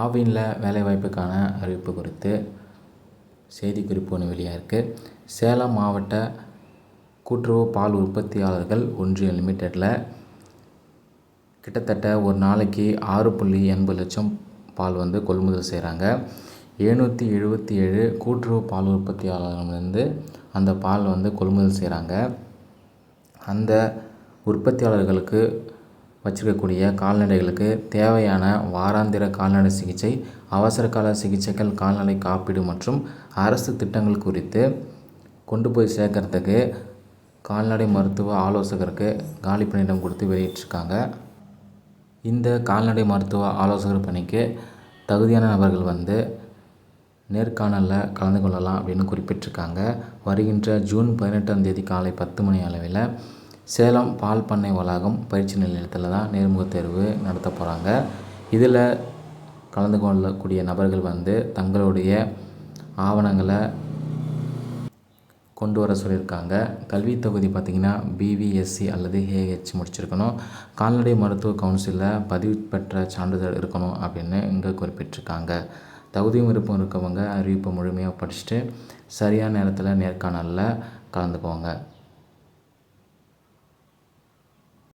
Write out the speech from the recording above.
ஆவினில் வேலைவாய்ப்புக்கான அறிவிப்பு குறித்து செய்திக்குறிப்பு ஒன்று வெளியாக இருக்குது. சேலம் மாவட்ட கூட்டுறவு பால் உற்பத்தியாளர்கள் ஒன்றியம் லிமிட்டெடில் கிட்டத்தட்ட ஒரு நாளைக்கு 6.80 லட்சம் பால் கொள்முதல் செய்கிறாங்க. 777 கூட்டுறவு பால் உற்பத்தியாளர்களிருந்து அந்த பால் கொள்முதல் செய்கிறாங்க. அந்த உற்பத்தியாளர்களுக்கு வச்சிருக்கக்கூடிய கால்நடைகளுக்கு தேவையான வாராந்திர கால்நடை சிகிச்சை, அவசரகால சிகிச்சைகள், கால்நடை காப்பீடு மற்றும் அரசு திட்டங்கள் குறித்து கொண்டு போய் சேர்க்கறதுக்கு கால்நடை மருத்துவ ஆலோசகருக்கு காலி பணியிடம் கொடுத்து வெளியிட்டிருக்காங்க. இந்த கால்நடை மருத்துவ ஆலோசகர் பணிக்கு தகுதியான நபர்கள் நேர்காணலில் கலந்து கொள்ளலாம் அப்படின்னு குறிப்பிட்டிருக்காங்க. வருகின்ற ஜூன் 18ஆம் தேதி காலை 10 மணி அளவில் சேலம் பால் பண்ணை வளாகம் பயிற்சி நிலையத்தில் தான் நேர்முகத் தேர்வு நடத்த போகிறாங்க. இதில் கலந்து கொள்ளக்கூடிய நபர்கள் தங்களுடைய ஆவணங்களை கொண்டு வர சொல்லியிருக்காங்க. கல்வி தகுதி பார்த்திங்கன்னா BVSC அல்லது AH முடிச்சிருக்கணும். கால்நடை மருத்துவ கவுன்சிலில் பதிவு பெற்ற சான்றிதழ் இருக்கணும் அப்படின்னு இங்கே குறிப்பிட்டிருக்காங்க. தகுதியும் விருப்பம் இருக்கவங்க அறிவிப்பை முழுமையாக படிச்சுட்டு சரியான நேரத்தில் நேர்காணலில் கலந்துக்குவாங்க.